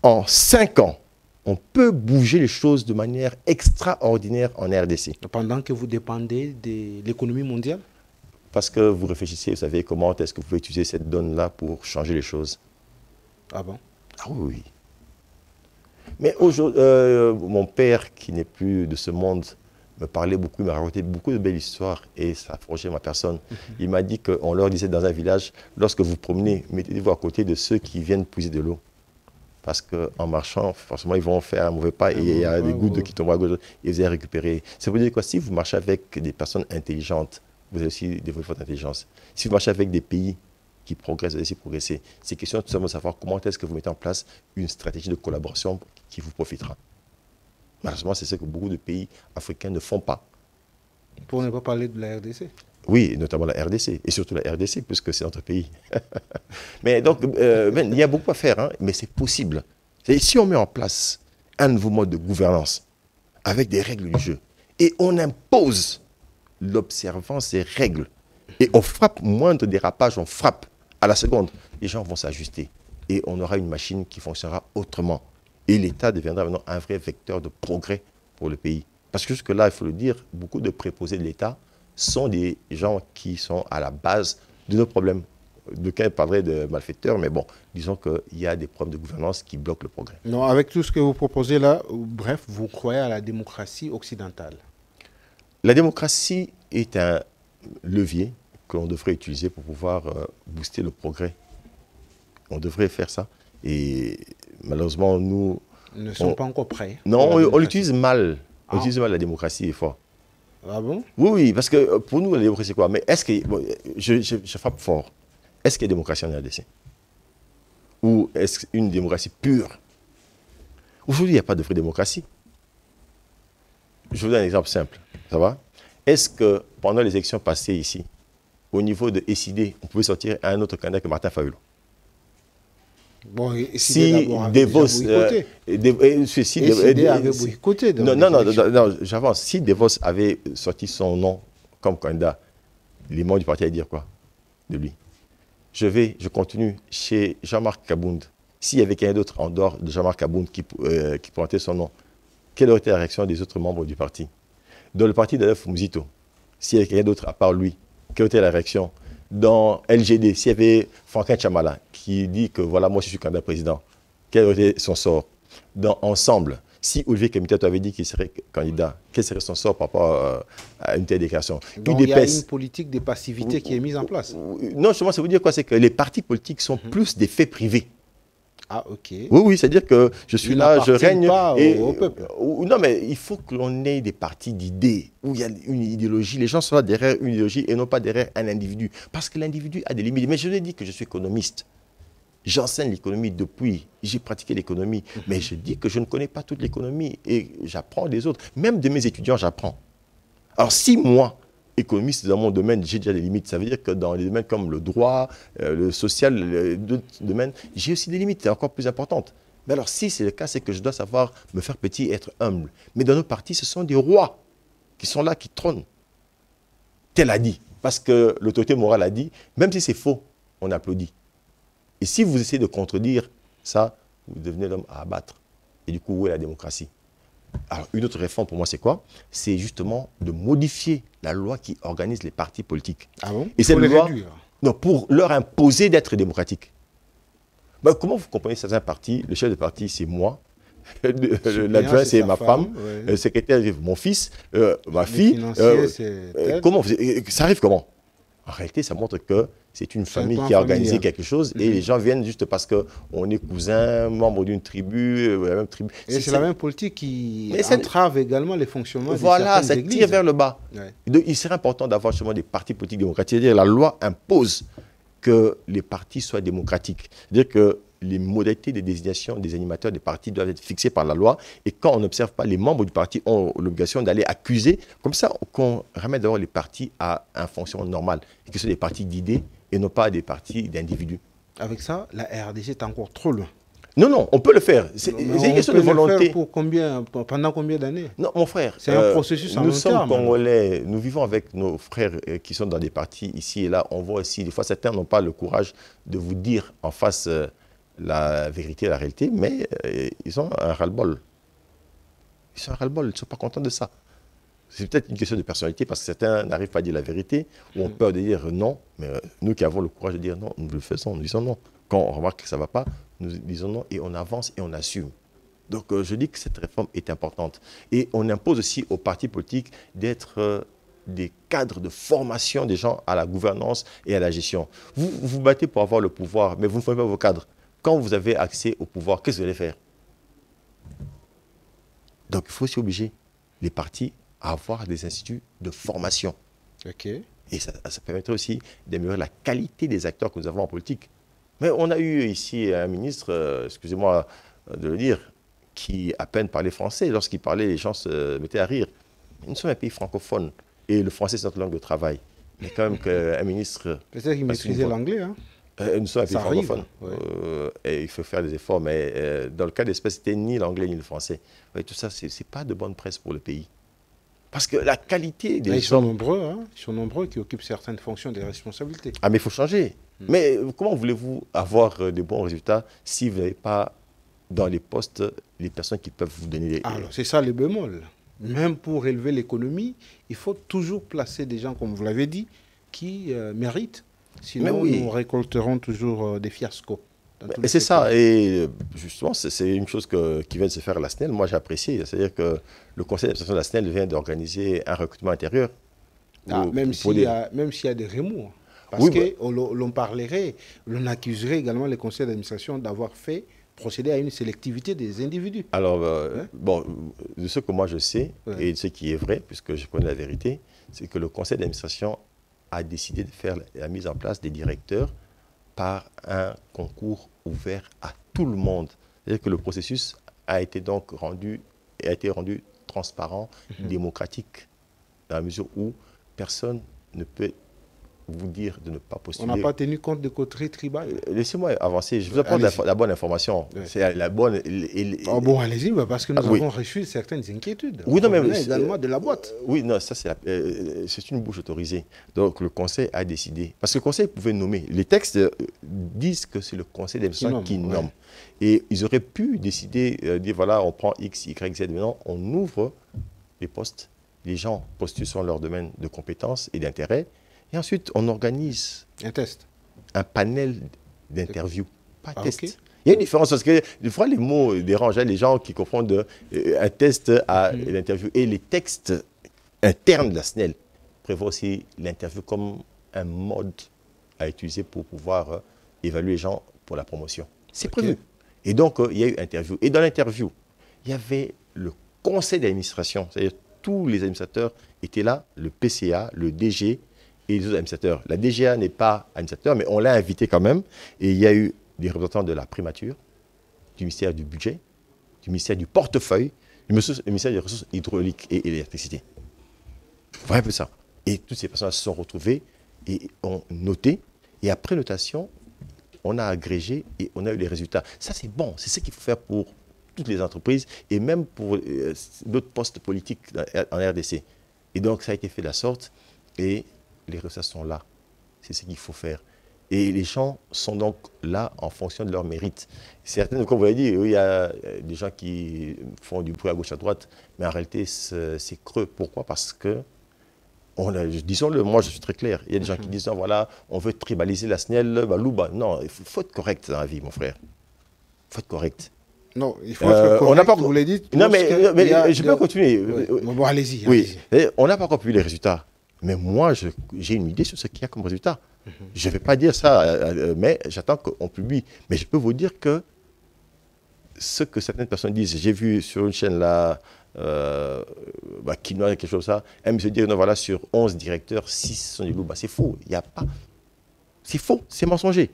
en 5 ans, on peut bouger les choses de manière extraordinaire en RDC. Pendant que vous dépendez de l'économie mondiale? Parce que vous réfléchissez, vous savez, comment est-ce que vous pouvez utiliser cette donne-là pour changer les choses. Ah bon? Ah oui. Mais aujourd'hui, mon père, qui n'est plus de ce monde, me parlait beaucoup, il m'a raconté beaucoup de belles histoires et ça a forgé ma personne. Il m'a dit qu'on leur disait dans un village, lorsque vous promenez, mettez-vous à côté de ceux qui viennent puiser de l'eau. Parce qu'en marchant, forcément, ils vont faire un mauvais pas et il y a des gouttes qui tombent à gauche et vous allez récupérer. Ça veut dire quoi? Si vous marchez avec des personnes intelligentes, vous allez aussi développer votre intelligence. Si vous marchez avec des pays qui progressent, vous allez aussi progresser. C'est question tout simplement de savoir comment est-ce que vous mettez en place une stratégie de collaboration qui vous profitera. Malheureusement, c'est ce que beaucoup de pays africains ne font pas. Pour ne pas parler de la RDC. Oui, notamment la RDC, et surtout la RDC, puisque c'est notre pays. Mais donc, il y a beaucoup à faire, hein, mais c'est possible. Si on met en place un nouveau mode de gouvernance, avec des règles du jeu, et on impose l'observance des règles, et on frappe moindre dérapage, on frappe à la seconde, les gens vont s'ajuster, et on aura une machine qui fonctionnera autrement. Et l'État deviendra maintenant un vrai vecteur de progrès pour le pays. Parce que jusque-là, il faut le dire, beaucoup de préposés de l'État sont des gens qui sont à la base de nos problèmes. D'aucuns parleraient de malfaiteurs, mais bon, disons qu'il y a des problèmes de gouvernance qui bloquent le progrès. Non, avec tout ce que vous proposez là, bref, vous croyez à la démocratie occidentale? La démocratie est un levier que l'on devrait utiliser pour pouvoir booster le progrès. On devrait faire ça. Et malheureusement, nous... ne sont pas encore prêts. Non, on l'utilise mal. On utilise mal la démocratie, des fois. Ah bon? Oui, oui, parce que pour nous, la démocratie, c'est quoi? Mais est-ce que... Bon, je frappe fort. Est-ce qu'il y a démocratie en RDC? Ou est-ce une démocratie pure? Aujourd'hui, il n'y a pas de vraie démocratie. Je vous donne un exemple simple. Ça va? Est-ce que pendant les élections passées ici, au niveau de SID, on pouvait sortir un autre candidat que Martin Fayulu? Bon, si Devos... SID avait boycotté. Non, j'avance. Si Devos avait sorti son nom comme candidat, les membres du parti allaient dire quoi de lui? Je continue chez Jean-Marc Kabound. S'il y avait quelqu'un d'autre en dehors de Jean-Marc Kabound qui pointait son nom, quelle aurait été la réaction des autres membres du parti? Dans le parti d'Adolphe Mouzito, s'il y avait quelqu'un d'autre à part lui, quelle aurait été la réaction? Dans LGD, s'il y avait Franklin Chamala qui dit que voilà, moi je suis candidat président, quel aurait été son sort? Dans Ensemble, si Olivier Kamitato avait dit qu'il serait candidat, quel serait son sort par rapport à une telle déclaration? Donc il y a une politique de passivité qui est mise en place. Non, justement, ça veut dire quoi? C'est que les partis politiques sont plus des faits privés. Ah, ok. Oui, oui, c'est-à-dire que je suis là, je règne. Pas au peuple. Non, mais il faut que l'on ait des partis d'idées, où il y a une idéologie. Les gens sont là derrière une idéologie et non pas derrière un individu. Parce que l'individu a des limites. Mais je vous ai dit que je suis économiste. J'enseigne l'économie depuis, j'ai pratiqué l'économie. Mais je dis que je ne connais pas toute l'économie et j'apprends des autres. Même de mes étudiants, j'apprends. Alors, si moi, économiste dans mon domaine, j'ai déjà des limites. Ça veut dire que dans les domaines comme le droit, le social, d'autres domaines, j'ai aussi des limites encore plus importantes. Mais alors, si c'est le cas, c'est que je dois savoir me faire petit et être humble. Mais dans nos partis, ce sont des rois qui sont là, qui trônent. Tel a dit. Parce que l'autorité morale a dit, même si c'est faux, on applaudit. Et si vous essayez de contredire ça, vous devenez l'homme à abattre. Et du coup, où est la démocratie? Alors, une autre réforme pour moi, c'est quoi? C'est justement de modifier la loi qui organise les partis politiques. Ah bon? Et cette loi, non, pour leur imposer d'être démocratiques. Ben, comment vous comprenez certains partis? Le chef de parti, c'est moi. L'adjoint, c'est ma femme. Ouais. Le secrétaire, c'est mon fils, ma fille. Comment ça arrive comment? En réalité, ça montre que c'est une famille qui a organisé quelque chose et les gens viennent juste parce qu'on est cousins, membres d'une tribu, la même tribu. Et c'est la même politique qui entrave également les fonctionnements de Voilà, ça tire vers le bas. Ouais. Donc, il serait important d'avoir justement des partis politiques démocratiques. C'est-à-dire que la loi impose que les partis soient démocratiques. C'est-à-dire que les modalités de désignation des animateurs des partis doivent être fixées par la loi. Et quand on n'observe pas, les membres du parti ont l'obligation d'aller accuser. Comme ça, qu'on ramène d'abord les partis à un fonctionnement normal. Et que ce sont des partis d'idées et non pas des partis d'individus. Avec ça, la RDC est encore trop loin. Non, non, on peut le faire. C'est une question de volonté. Pendant combien d'années? Non, mon frère. C'est un processus en long terme. Nous sommes Congolais, nous vivons avec nos frères qui sont dans des partis ici et là. On voit aussi, des fois, certains n'ont pas le courage de vous dire en face la vérité, la réalité, mais ils ont un ras-le-bol. Ils sont un ras-le-bol, ils ne sont pas contents de ça. C'est peut-être une question de personnalité parce que certains n'arrivent pas à dire la vérité ou ont peur de dire non. Mais nous qui avons le courage de dire non, nous le faisons, nous disons non. Quand on remarque que ça ne va pas, nous disons non et on avance et on assume. Donc je dis que cette réforme est importante. Et on impose aussi aux partis politiques d'être des cadres de formation des gens à la gouvernance et à la gestion. Vous vous battez pour avoir le pouvoir, mais vous ne formez pas vos cadres. Quand vous avez accès au pouvoir, qu'est-ce que vous allez faire? Donc il faut aussi obliger les partis à avoir des instituts de formation. Okay. Et ça permettrait aussi d'améliorer la qualité des acteurs que nous avons en politique. Mais on a eu ici un ministre, excusez-moi de le dire, qui à peine parlait français. Lorsqu'il parlait, les gens se mettaient à rire. Nous sommes un pays francophone et le français, c'est notre langue de travail. Mais quand même qu'un ministre... Peut-être qu'il maîtrisait l'anglais, hein? Nous sommes un pays francophone. Et il faut faire des efforts. Mais dans le cas d'espèce, c'était ni l'anglais ni le français. Ouais, tout ça, ce n'est pas de bonne presse pour le pays. Parce que la qualité des... Ils sont nombreux, hein? Ils sont nombreux qui occupent certaines fonctions, des responsabilités. Ah, mais il faut changer. Mais comment voulez-vous avoir de bons résultats si vous n'avez pas dans les postes les personnes qui peuvent vous donner Alors, c'est ça le bémol. Même pour élever l'économie, il faut toujours placer des gens, comme vous l'avez dit, qui méritent. Sinon, oui. nous récolterons toujours des fiascos. Et c'est ça, et justement, c'est une chose qui vient de se faire à la SNEL. Moi, j'ai apprécié. C'est-à-dire que le conseil d'administration de la SNEL vient d'organiser un recrutement intérieur. Même s'il y a des remous. Parce que l'on parlerait, l'on accuserait également les conseils d'administration d'avoir procédé à une sélectivité des individus. Alors, bon, de ce que moi je sais, et de ce qui est vrai, puisque je connais la vérité, c'est que le conseil d'administration a décidé de faire la mise en place des directeurs par un concours ouvert à tout le monde. C'est-à-dire que le processus a été donc rendu transparent, démocratique, dans la mesure où personne ne peut vous dire de ne pas postuler. On n'a pas tenu compte de coteries tribales. Laissez-moi avancer. Je vous apporte la bonne information. C'est la bonne. Bon, allez-y, parce que nous avons reçu certaines inquiétudes. Oui, non, mais également de la boîte. Oui, non, ça c'est une bouche autorisée. Donc le conseil a décidé. Parce que le conseil pouvait nommer. Les textes disent que c'est le conseil d'administration qui nomme. Et ils auraient pu décider, dire voilà, on prend X, Y, Z. Maintenant, on ouvre les postes. Les gens postulent sur leur domaine de compétences et d'intérêt. Et ensuite, on organise un test, un panel d'interviews, pas test. Okay. Il y a une différence parce que des fois, les mots dérangent les gens qui confondent un test à l'interview. Et les textes internes de la SNEL prévoient aussi l'interview comme un mode à utiliser pour pouvoir évaluer les gens pour la promotion. C'est prévu. Et donc, il y a eu interview. Et dans l'interview, il y avait le conseil d'administration, c'est-à-dire tous les administrateurs étaient là, le PCA, le DG, et les autres administrateurs. La DGA n'est pas administrateur, mais on l'a invité quand même. Et il y a eu des représentants de la primature, du ministère du budget, du ministère du portefeuille, du ministère des ressources hydrauliques et l'électricité. Vous voyez un peu ça. Et toutes ces personnes se sont retrouvées et ont noté. Et après notation, on a agrégé et on a eu les résultats. Ça, c'est bon. C'est ce qu'il faut faire pour toutes les entreprises et même pour d'autres postes politiques en RDC. Et donc, ça a été fait de la sorte. Et les résultats sont là. C'est ce qu'il faut faire. Et les gens sont donc là en fonction de leur mérite. Certains, comme vous l'avez dit, il y a des gens qui font du bruit à gauche, à droite, mais en réalité, c'est creux. Pourquoi? Parce que, disons-le, moi je suis très clair, il y a des gens qui disent, non, voilà, on veut tribaliser la SNEL, Louba. Non, il faut être correct dans la vie, mon frère. Il faut être correct. Non, il faut être correct, vous l'avez dit. Non, mais je peux continuer. Bon, allez-y. Oui, on n'a pas encore pu les résultats. Mais moi, j'ai une idée sur ce qu'il y a comme résultat. Je ne vais pas dire ça, mais j'attends qu'on publie. Mais je peux vous dire que ce que certaines personnes disent, j'ai vu sur une chaîne là, Kinoa, quelque chose comme ça, elle me dit, non, voilà, sur 11 directeurs, 6 sont des loups. C'est faux, il n'y a pas. C'est faux, c'est mensonger.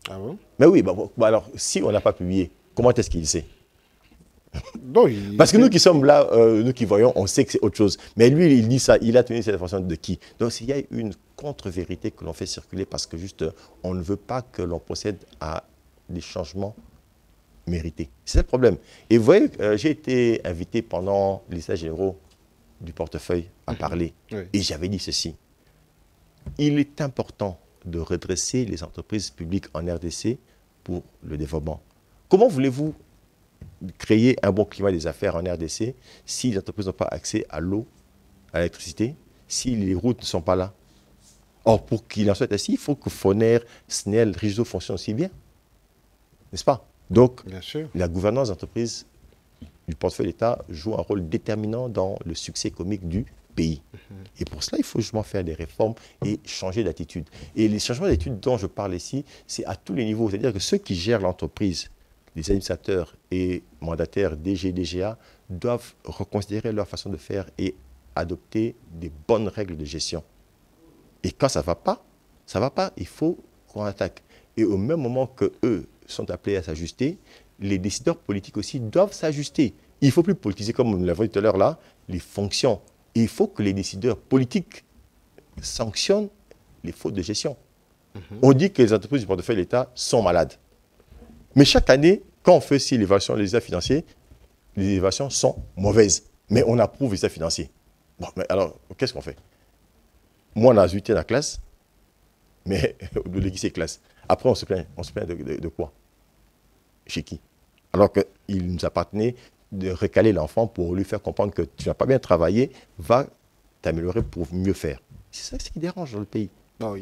Ah bon? Mais oui, alors, si on n'a pas publié, comment est-ce qu'il sait? Parce que nous qui sommes là, nous qui voyons, on sait que c'est autre chose. Mais lui, il dit ça, il a tenu cette information de qui? Donc, il y a une contre-vérité que l'on fait circuler parce que juste, on ne veut pas que l'on procède à des changements mérités. C'est ça le problème. Et vous voyez, j'ai été invité pendant les États généraux du portefeuille à parler. Et j'avais dit ceci. Il est important de redresser les entreprises publiques en RDC pour le développement. Comment voulez-vous créer un bon climat des affaires en RDC si les entreprises n'ont pas accès à l'eau, à l'électricité, si les routes ne sont pas là? Or, pour qu'il en soit ainsi, il faut que Foner, SNEL, Réseau fonctionnent aussi bien. N'est-ce pas? Donc, la gouvernance d'entreprise du portefeuille d'État joue un rôle déterminant dans le succès économique du pays. Et pour cela, il faut justement faire des réformes et changer d'attitude. Et les changements d'attitude dont je parle ici, c'est à tous les niveaux. C'est-à-dire que ceux qui gèrent l'entreprise, les administrateurs et mandataires DG, DGA, doivent reconsidérer leur façon de faire et adopter des bonnes règles de gestion. Et quand ça ne va pas, il faut qu'on attaque. Et au même moment qu'eux sont appelés à s'ajuster, les décideurs politiques aussi doivent s'ajuster. Il ne faut plus politiser, comme nous l'avons dit tout à l'heure là, les fonctions. Et il faut que les décideurs politiques sanctionnent les fautes de gestion. On dit que les entreprises du portefeuille de l'État sont malades. Mais chaque année, quand on fait aussi l'évaluation des états financiers, les évaluations sont mauvaises. Mais on approuve les états financiers. Bon, mais alors, qu'est-ce qu'on fait? Moi, on a ajouté la classe, mais de l'équipe classe. Après, on se plaint de quoi? Chez qui? Alors qu'il nous appartenait de recaler l'enfant pour lui faire comprendre que tu n'as pas bien travaillé, va t'améliorer pour mieux faire. C'est ça qui dérange dans le pays. Non,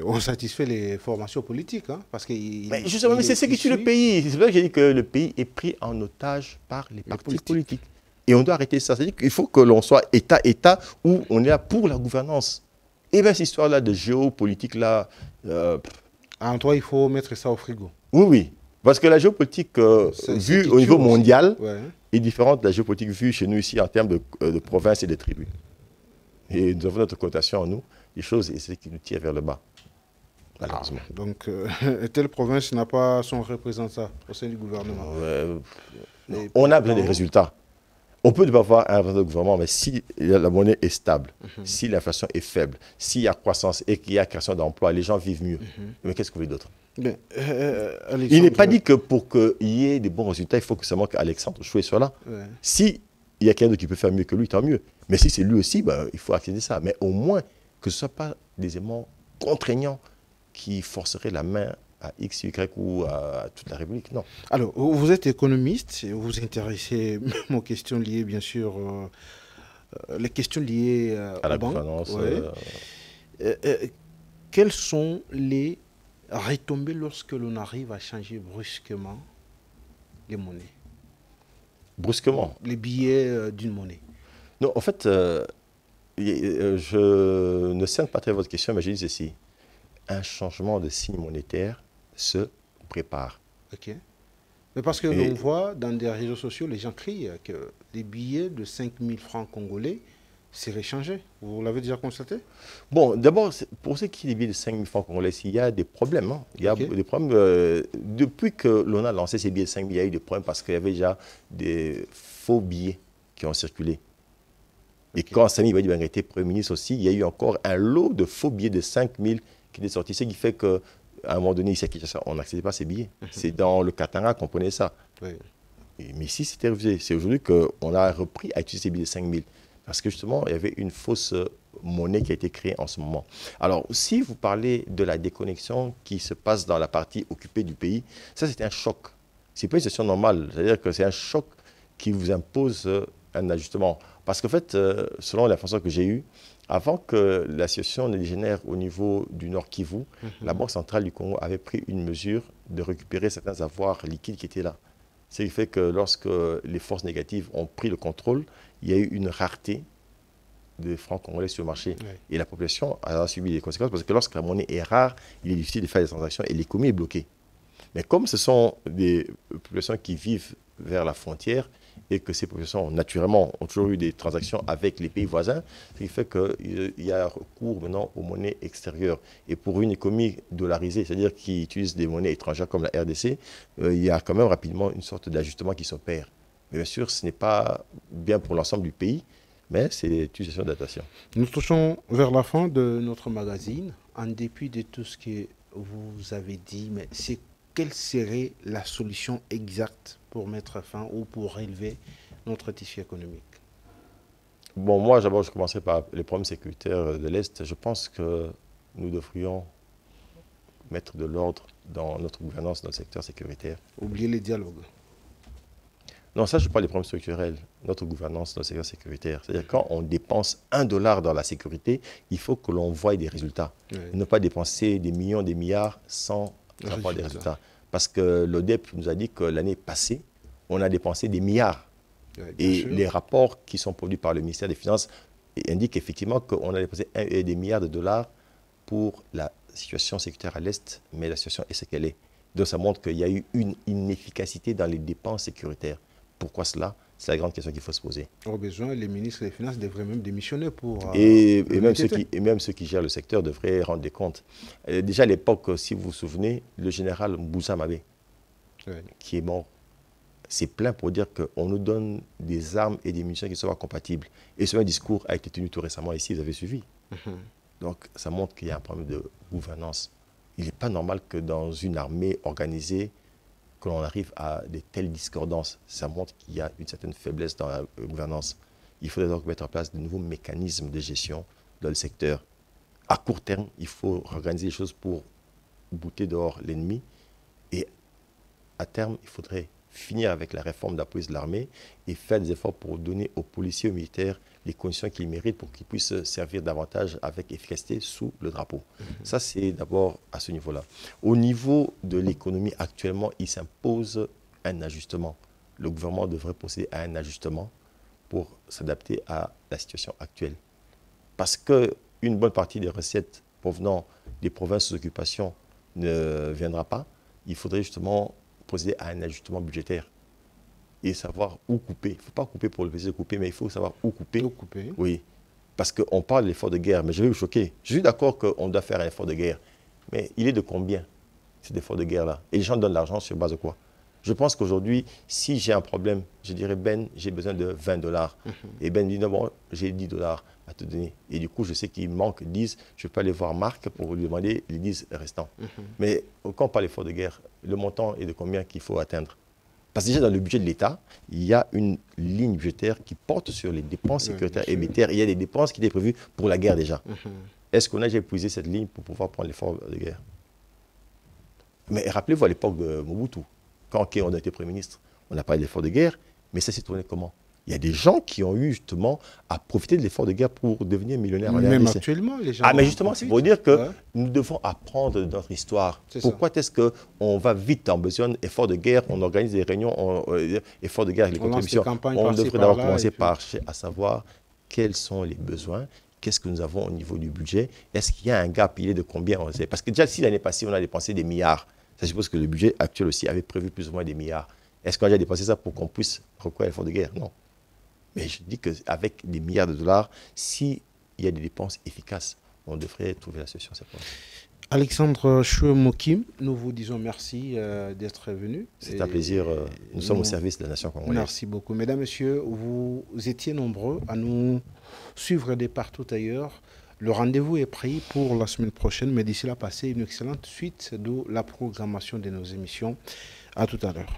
on satisfait les formations politiques, hein, parce que Mais justement, mais c'est ce qui tue le pays. C'est pour ça que j'ai dit que le pays est pris en otage par les partis politiques. Et on doit arrêter ça. C'est-à-dire qu'il faut que l'on soit État où on est là pour la gouvernance. Et bien, cette histoire-là de géopolitique-là... en toi, il faut mettre ça au frigo. Oui, oui. Parce que la géopolitique vue au niveau mondial est différente de la géopolitique vue chez nous ici en termes de provinces et de tribus. Et nous avons notre cotation en nous, des choses, et c'est ce qui nous tire vers le bas, malheureusement. Donc, telle province n'a pas son représentant au sein du gouvernement. On a besoin des résultats. On peut ne pas avoir un représentant du gouvernement, mais si la monnaie est stable, si l'inflation est faible, s'il y a croissance et qu'il y a création d'emplois, les gens vivent mieux. Mais qu'est-ce que vous voulez d'autre? Il n'est pas dit que pour qu'il y ait des bons résultats, il faut que seulement qu'Alexandre Chouet soit là. Si il y a quelqu'un qui peut faire mieux que lui, tant mieux. Mais si c'est lui aussi, ben, il faut accéder à ça. Mais au moins, que ce ne soit pas des éléments contraignants qui forceraient la main à X, Y ou à toute la République. Non. Alors, vous êtes économiste, vous vous intéressez aux questions liées, bien sûr, les questions liées à la gouvernance. Quelles sont les retombées lorsque l'on arrive à changer brusquement les monnaies? Brusquement? Les billets d'une monnaie. Non, en fait, je ne scène pas très votre question, mais je dis ceci. Un changement de signe monétaire se prépare. Ok. Mais parce que l'on voit dans des réseaux sociaux, les gens crient que les billets de 5 000 francs congolais seraient changés. Vous l'avez déjà constaté? Bon, d'abord, pour ce qui est des billets de 5 000 francs congolais, il y a des problèmes. Hein. Il y a des problèmes. Depuis que l'on a lancé ces billets de 5 000, il y a eu des problèmes parce qu'il y avait déjà des faux billets qui ont circulé. Et quand Sami Badibanga était Premier ministre aussi, il y a eu encore un lot de faux billets de 5 000 qui est sorti. Ce qui fait qu'à un moment donné, ici à Kinshasa, on n'accédait pas à ces billets. C'est dans le Katanga qu'on prenait ça. Mais ici, c'était refusé. C'est aujourd'hui qu'on a repris à utiliser ces billets de 5 000. Parce que justement, il y avait une fausse monnaie qui a été créée en ce moment. Alors, si vous parlez de la déconnexion qui se passe dans la partie occupée du pays, ça, c'est un choc. Ce n'est pas une situation normale. C'est-à-dire que c'est un choc qui vous impose un ajustement. Parce qu'en fait, selon l'information que j'ai eue, avant que la situation ne dégénère au niveau du Nord Kivu, la Banque centrale du Congo avait pris une mesure de récupérer certains avoirs liquides qui étaient là. Ce qui fait que lorsque les forces négatives ont pris le contrôle, il y a eu une rareté de francs congolais sur le marché. Et la population a subi des conséquences parce que lorsque la monnaie est rare, il est difficile de faire des transactions et l'économie est bloquée. Mais comme ce sont des populations qui vivent vers la frontière et que ces populations, naturellement, ont toujours eu des transactions avec les pays voisins, ce qui fait qu'il y a recours maintenant aux monnaies extérieures. Et pour une économie dollarisée, c'est-à-dire qui utilise des monnaies étrangères comme la RDC, il y a quand même rapidement une sorte d'ajustement qui s'opère. Mais bien sûr, ce n'est pas bien pour l'ensemble du pays, mais c'est une situation d'adaptation. Nous touchons vers la fin de notre magazine. En dépit de tout ce que vous avez dit, mais quelle serait la solution exacte pour mettre fin ou pour relever notre tissu économique? Bon, moi, d'abord, je commencerai par les problèmes sécuritaires de l'Est. Je pense que nous devrions mettre de l'ordre dans notre gouvernance, dans le secteur sécuritaire. Oubliez les dialogues. Non, ça, je parle des problèmes structurels. Notre gouvernance dans le secteur sécuritaire. C'est-à-dire quand on dépense $1 dans la sécurité, il faut que l'on voie des résultats. Ne pas dépenser des millions, des milliards sans avoir des résultats. Parce que l'ODEP nous a dit que l'année passée, on a dépensé des milliards. Et les rapports qui sont produits par le ministère des Finances indiquent effectivement qu'on a dépensé des milliards de dollars pour la situation sécuritaire à l'Est, mais la situation est ce qu'elle est. Donc ça montre qu'il y a eu une inefficacité dans les dépenses sécuritaires. Pourquoi cela? C'est la grande question qu'il faut se poser. Au besoin, les ministres des Finances devraient même démissionner pour... Et même ceux qui gèrent le secteur devraient rendre des comptes. Déjà à l'époque, si vous vous souvenez, le général Mboussa Mabé, qui est mort, s'est plaint pour dire qu'on nous donne des armes et des munitions qui ne sont pas compatibles. Et ce même discours a été tenu tout récemment ici, vous avez suivi. Donc ça montre qu'il y a un problème de gouvernance. Il n'est pas normal que dans une armée organisée, que l'on arrive à de telles discordances. Ça montre qu'il y a une certaine faiblesse dans la gouvernance. Il faudrait donc mettre en place de nouveaux mécanismes de gestion dans le secteur. À court terme, il faut organiser les choses pour bouter dehors l'ennemi. Et à terme, il faudrait finir avec la réforme de la police de l'armée et faire des efforts pour donner aux policiers et aux militaires les conditions qu'ils méritent pour qu'ils puissent servir davantage avec efficacité sous le drapeau. Ça, c'est d'abord à ce niveau-là. Au niveau de l'économie, actuellement, il s'impose un ajustement. Le gouvernement devrait procéder à un ajustement pour s'adapter à la situation actuelle. Parce qu'une bonne partie des recettes provenant des provinces sous occupation ne viendra pas, il faudrait justement procéder à un ajustement budgétaire et savoir où couper. Il ne faut pas couper pour le plaisir de couper, mais il faut savoir où couper. Où couper. Oui, parce qu'on parle de l'effort de guerre, mais je vais vous choquer. Je suis d'accord qu'on doit faire un effort de guerre, mais il est de combien cet effort de guerre-là? Et les gens donnent l'argent sur base de quoi? Je pense qu'aujourd'hui, si j'ai un problème, je dirais, Ben, j'ai besoin de 20 $. Et Ben dit, non, bon, j'ai 10 $ à te donner. Et du coup, je sais qu'il manque 10, je peux aller voir Marc pour lui demander les 10 restants. Mais quand on parle d'effort de guerre, le montant est de combien qu'il faut atteindre? Parce que déjà, dans le budget de l'État, il y a une ligne budgétaire qui porte sur les dépenses sécuritaires et militaires. Il y a des dépenses qui étaient prévues pour la guerre déjà. Est-ce qu'on a déjà épuisé cette ligne pour pouvoir prendre l'effort de guerre? Mais rappelez-vous à l'époque de Mobutu, quand on a été Premier ministre, on n'a pas eu d'effort de guerre, mais ça s'est tourné comment? Il y a des gens qui ont eu justement à profiter de l'effort de guerre pour devenir millionnaires. Même actuellement, les gens... Ah, mais justement, c'est pour dire que nous devons apprendre de notre histoire. Pourquoi est-ce qu'on va vite en besoin d'efforts de guerre, on organise des réunions, efforts de guerre avec les contributions. On devrait d'abord commencer par à savoir quels sont les besoins, qu'est-ce que nous avons au niveau du budget, est-ce qu'il y a un gap, il est de combien on sait. Parce que déjà, si l'année passée, on a dépensé des milliards, ça suppose que le budget actuel aussi avait prévu plus ou moins des milliards. Est-ce qu'on a déjà dépensé ça pour qu'on puisse recourir à l'effort de guerre? Non. Mais je dis qu'avec des milliards de dollars, s'il y a des dépenses efficaces, on devrait trouver la solution. Alexandre Choumokim, nous vous disons merci d'être venu. C'est un plaisir. Nous sommes au service de la nation congolaise. Merci beaucoup. Mesdames, Messieurs, vous étiez nombreux à nous suivre de partout ailleurs. Le rendez-vous est pris pour la semaine prochaine, mais d'ici là, passez une excellente suite de la programmation de nos émissions. À tout à l'heure.